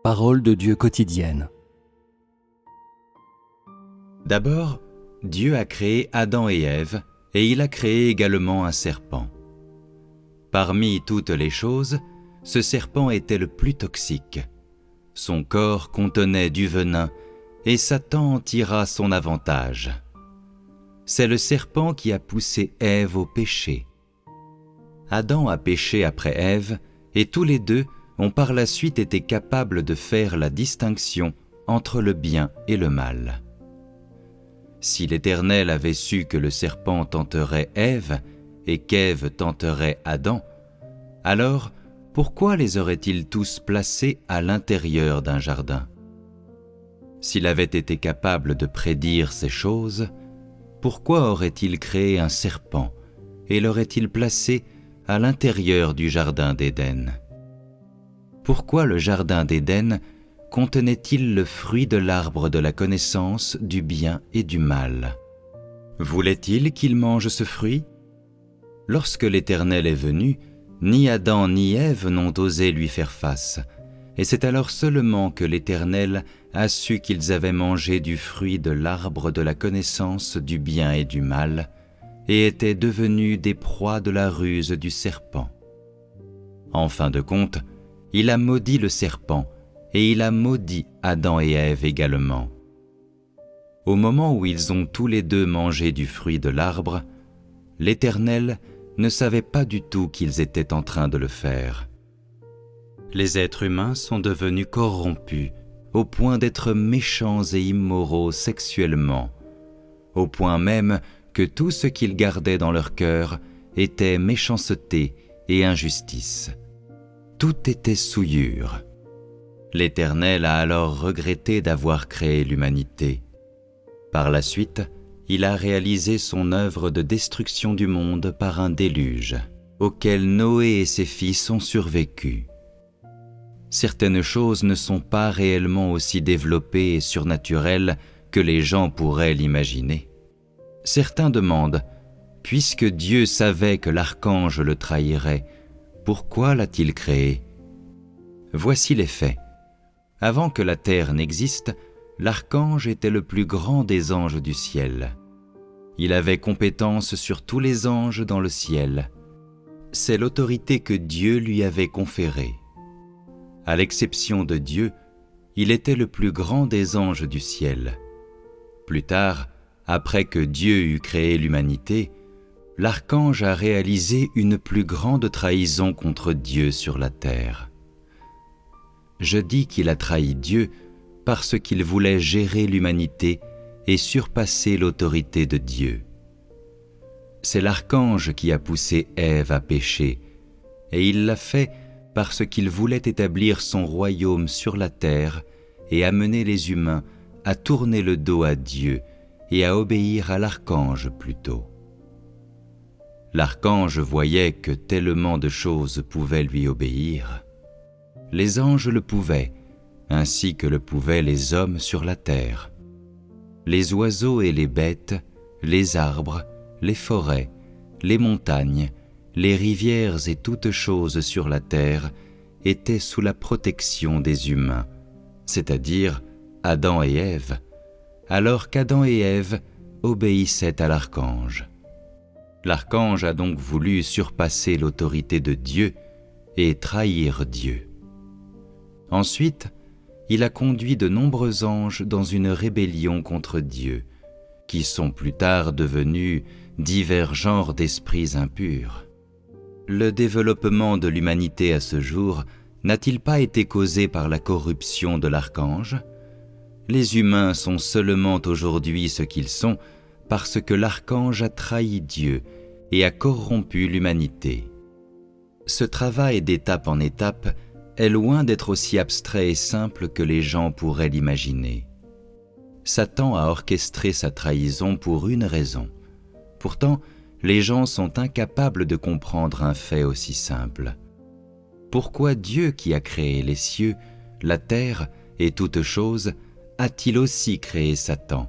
Parole de Dieu quotidienne. D'abord, Dieu a créé Adam et Ève, et il a créé également un serpent. Parmi toutes les choses, ce serpent était le plus toxique. Son corps contenait du venin, et Satan en tira son avantage. C'est le serpent qui a poussé Ève au péché. Adam a péché après Ève, et tous les deux ont par la suite été capables de faire la distinction entre le bien et le mal. Si l'Éternel avait su que le serpent tenterait Ève et qu'Ève tenterait Adam, alors pourquoi les aurait-il tous placés à l'intérieur d'un jardin? S'il avait été capable de prédire ces choses, pourquoi aurait-il créé un serpent et l'aurait-il placé à l'intérieur du jardin d'Éden? Pourquoi le jardin d'Éden contenait-il le fruit de l'arbre de la connaissance du bien et du mal? Voulait-il qu'il mange ce fruit? Lorsque l'Éternel est venu, ni Adam ni Ève n'ont osé lui faire face, et c'est alors seulement que l'Éternel a su qu'ils avaient mangé du fruit de l'arbre de la connaissance du bien et du mal, et étaient devenus des proies de la ruse du serpent. En fin de compte, il a maudit le serpent, et il a maudit Adam et Ève également. Au moment où ils ont tous les deux mangé du fruit de l'arbre, l'Éternel ne savait pas du tout qu'ils étaient en train de le faire. Les êtres humains sont devenus corrompus, au point d'être méchants et immoraux sexuellement, au point même que tout ce qu'ils gardaient dans leur cœur était méchanceté et injustice. Tout était souillure. L'Éternel a alors regretté d'avoir créé l'humanité. Par la suite, il a réalisé son œuvre de destruction du monde par un déluge, auquel Noé et ses fils ont survécu. Certaines choses ne sont pas réellement aussi développées et surnaturelles que les gens pourraient l'imaginer. Certains demandent, puisque Dieu savait que l'archange le trahirait, pourquoi l'a-t-il créé? Voici les faits. Avant que la terre n'existe, l'archange était le plus grand des anges du ciel. Il avait compétence sur tous les anges dans le ciel. C'est l'autorité que Dieu lui avait conférée. À l'exception de Dieu, il était le plus grand des anges du ciel. Plus tard, après que Dieu eut créé l'humanité, l'archange a réalisé une plus grande trahison contre Dieu sur la terre. Je dis qu'il a trahi Dieu parce qu'il voulait gérer l'humanité et surpasser l'autorité de Dieu. C'est l'archange qui a poussé Ève à pécher, et il l'a fait parce qu'il voulait établir son royaume sur la terre et amener les humains à tourner le dos à Dieu et à obéir à l'archange plutôt. L'archange voyait que tellement de choses pouvaient lui obéir. Les anges le pouvaient, ainsi que le pouvaient les hommes sur la terre. Les oiseaux et les bêtes, les arbres, les forêts, les montagnes, les rivières et toutes choses sur la terre étaient sous la protection des humains, c'est-à-dire Adam et Ève, alors qu'Adam et Ève obéissaient à l'archange. L'archange a donc voulu surpasser l'autorité de Dieu et trahir Dieu. Ensuite, il a conduit de nombreux anges dans une rébellion contre Dieu, qui sont plus tard devenus divers genres d'esprits impurs. Le développement de l'humanité à ce jour n'a-t-il pas été causé par la corruption de l'archange? Les humains sont seulement aujourd'hui ce qu'ils sont parce que l'archange a trahi Dieu et a corrompu l'humanité. Ce travail d'étape en étape est loin d'être aussi abstrait et simple que les gens pourraient l'imaginer. Satan a orchestré sa trahison pour une raison. Pourtant, les gens sont incapables de comprendre un fait aussi simple. Pourquoi Dieu qui a créé les cieux, la terre et toutes choses a-t-il aussi créé Satan?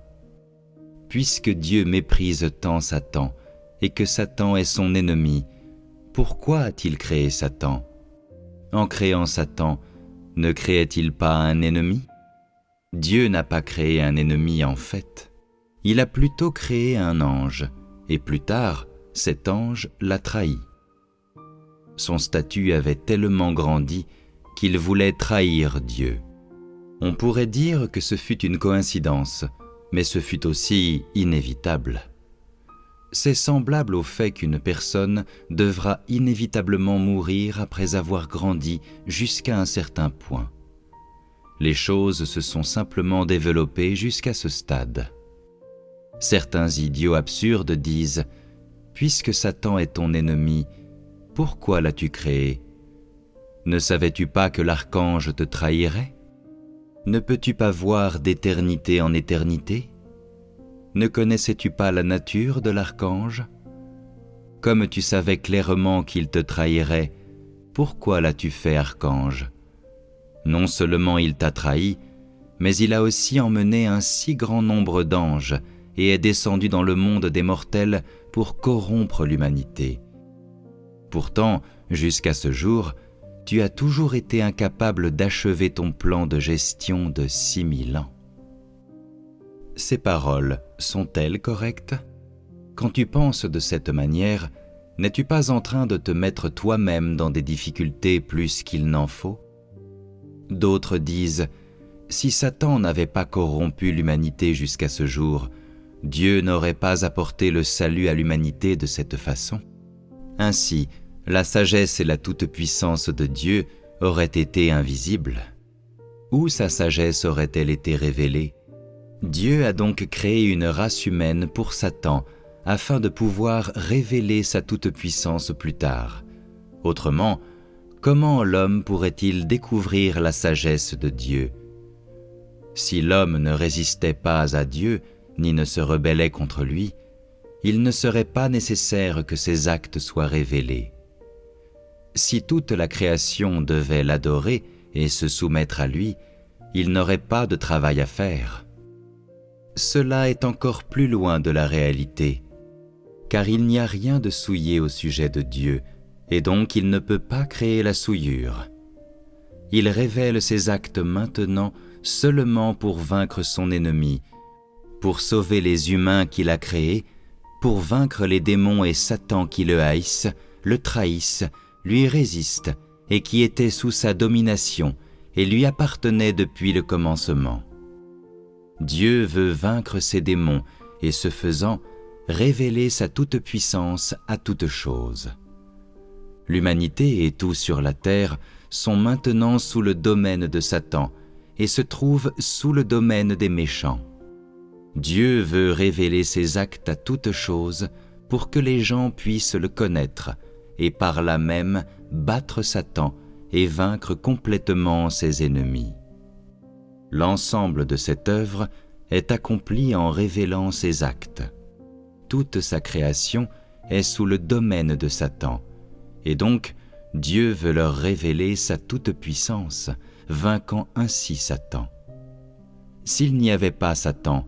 Puisque Dieu méprise tant Satan et que Satan est son ennemi, pourquoi a-t-il créé Satan? En créant Satan, Ne créait-il pas un ennemi ? Dieu n'a pas créé un ennemi en fait. Il a plutôt créé un ange, et plus tard, cet ange l'a trahi. Son statut avait tellement grandi qu'il voulait trahir Dieu. On pourrait dire que ce fut une coïncidence, mais ce fut aussi inévitable. C'est semblable au fait qu'une personne devra inévitablement mourir après avoir grandi jusqu'à un certain point. Les choses se sont simplement développées jusqu'à ce stade. Certains idiots absurdes disent « Puisque Satan est ton ennemi, pourquoi l'as-tu créé ? Ne savais-tu pas que l'archange te trahirait ? Ne peux-tu pas voir d'éternité en éternité ? Ne connaissais-tu pas la nature de l'archange ? Comme tu savais clairement qu'il te trahirait, pourquoi l'as-tu fait archange ? Non seulement il t'a trahi, mais il a aussi emmené un si grand nombre d'anges et est descendu dans le monde des mortels pour corrompre l'humanité. Pourtant, jusqu'à ce jour, tu as toujours été incapable d'achever ton plan de gestion de 6000 ans. Ces paroles sont-elles correctes ? Quand tu penses de cette manière, n'es-tu pas en train de te mettre toi-même dans des difficultés plus qu'il n'en faut ? D'autres disent « Si Satan n'avait pas corrompu l'humanité jusqu'à ce jour, Dieu n'aurait pas apporté le salut à l'humanité de cette façon. Ainsi, la sagesse et la toute-puissance de Dieu auraient été invisibles. Où sa sagesse aurait-elle été révélée ? Dieu a donc créé une race humaine pour Satan afin de pouvoir révéler sa toute-puissance plus tard. Autrement, comment l'homme pourrait-il découvrir la sagesse de Dieu ? Si l'homme ne résistait pas à Dieu, ni ne se rebellait contre lui, il ne serait pas nécessaire que ses actes soient révélés. Si toute la création devait l'adorer et se soumettre à lui, il n'aurait pas de travail à faire. Cela est encore plus loin de la réalité, car il n'y a rien de souillé au sujet de Dieu, et donc il ne peut pas créer la souillure. Il révèle ses actes maintenant seulement pour vaincre son ennemi, pour sauver les humains qu'il a créés, pour vaincre les démons et Satan qui le haïssent, le trahissent, lui résistent et qui étaient sous sa domination et lui appartenaient depuis le commencement. Dieu veut vaincre ces démons et, ce faisant, révéler sa toute-puissance à toute chose. L'humanité et tout sur la terre sont maintenant sous le domaine de Satan et se trouvent sous le domaine des méchants. Dieu veut révéler ses actes à toute chose pour que les gens puissent le connaître et par là même battre Satan et vaincre complètement ses ennemis. L'ensemble de cette œuvre est accompli en révélant ses actes. Toute sa création est sous le domaine de Satan, et donc Dieu veut leur révéler sa toute-puissance, vainquant ainsi Satan. S'il n'y avait pas Satan,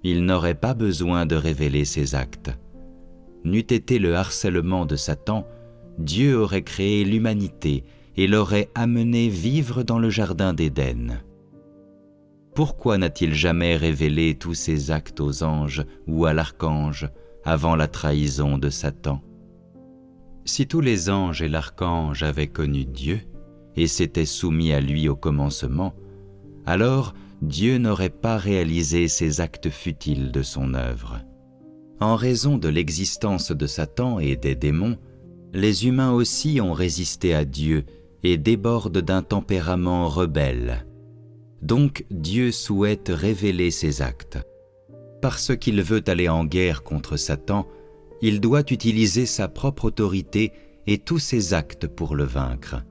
il n'aurait pas besoin de révéler ses actes. N'eût été le harcèlement de Satan, Dieu aurait créé l'humanité et l'aurait amené vivre dans le jardin d'Éden. Pourquoi n'a-t-il jamais révélé tous ses actes aux anges ou à l'archange avant la trahison de Satan ? Si tous les anges et l'archange avaient connu Dieu et s'étaient soumis à lui au commencement, alors Dieu n'aurait pas réalisé ces actes futiles de son œuvre. En raison de l'existence de Satan et des démons, les humains aussi ont résisté à Dieu et débordent d'un tempérament rebelle. Donc Dieu souhaite révéler ses actes. Parce qu'il veut aller en guerre contre Satan, il doit utiliser sa propre autorité et tous ses actes pour le vaincre.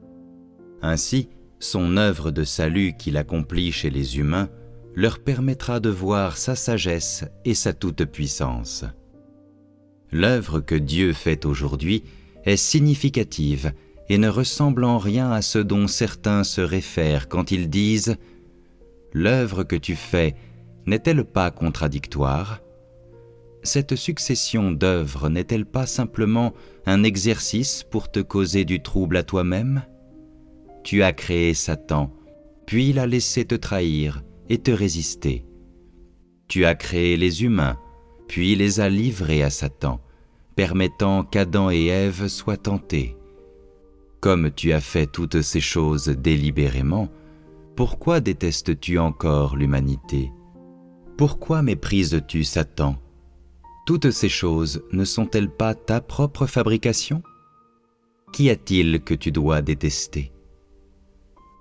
Ainsi, son œuvre de salut qu'il accomplit chez les humains leur permettra de voir sa sagesse et sa toute-puissance. L'œuvre que Dieu fait aujourd'hui est significative et ne ressemble en rien à ce dont certains se réfèrent quand ils disent « L'œuvre que tu fais n'est-elle pas contradictoire ? Cette succession d'œuvres n'est-elle pas simplement un exercice pour te causer du trouble à toi-même ? Tu as créé Satan, puis l'a laissé te trahir et te résister. Tu as créé les humains, puis les as livrés à Satan, permettant qu'Adam et Ève soient tentés. Comme tu as fait toutes ces choses délibérément, pourquoi détestes-tu encore l'humanité? Pourquoi méprises-tu Satan? Toutes ces choses ne sont-elles pas ta propre fabrication? Qu'y a-t-il que tu dois détester?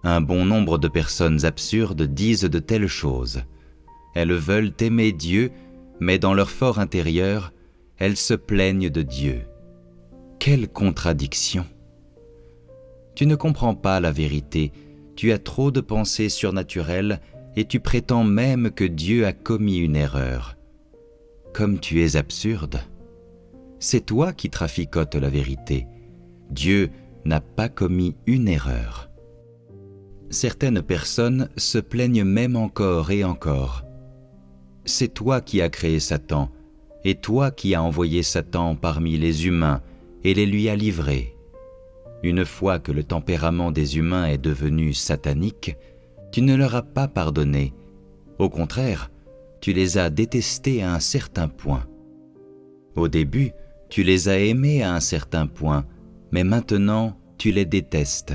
Un bon nombre de personnes absurdes disent de telles choses. Elles veulent aimer Dieu, mais dans leur fort intérieur, elles se plaignent de Dieu. Quelle contradiction! Tu ne comprends pas la vérité, tu as trop de pensées surnaturelles et tu prétends même que Dieu a commis une erreur. Comme tu es absurde! C'est toi qui traficotes la vérité. Dieu n'a pas commis une erreur. Certaines personnes se plaignent même encore et encore. C'est toi qui as créé Satan, et toi qui as envoyé Satan parmi les humains et les lui as livrés. Une fois que le tempérament des humains est devenu satanique, tu ne leur as pas pardonné. Au contraire, tu les as détestés à un certain point. Au début, tu les as aimés à un certain point, mais maintenant, tu les détestes.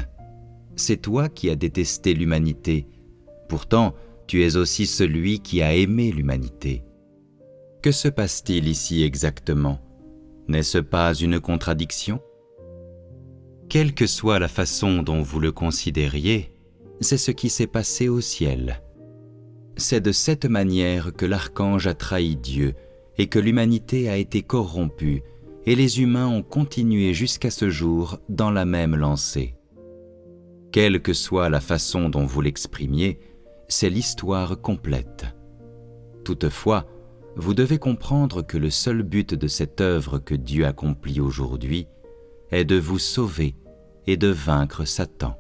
C'est toi qui as détesté l'humanité. Pourtant, tu es aussi celui qui a aimé l'humanité. Que se passe-t-il ici exactement? N'est-ce pas une contradiction? Quelle que soit la façon dont vous le considériez, c'est ce qui s'est passé au ciel. C'est de cette manière que l'archange a trahi Dieu et que l'humanité a été corrompue et les humains ont continué jusqu'à ce jour dans la même lancée. Quelle que soit la façon dont vous l'exprimiez, c'est l'histoire complète. Toutefois, vous devez comprendre que le seul but de cette œuvre que Dieu accomplit aujourd'hui est de vous sauver et de vaincre Satan.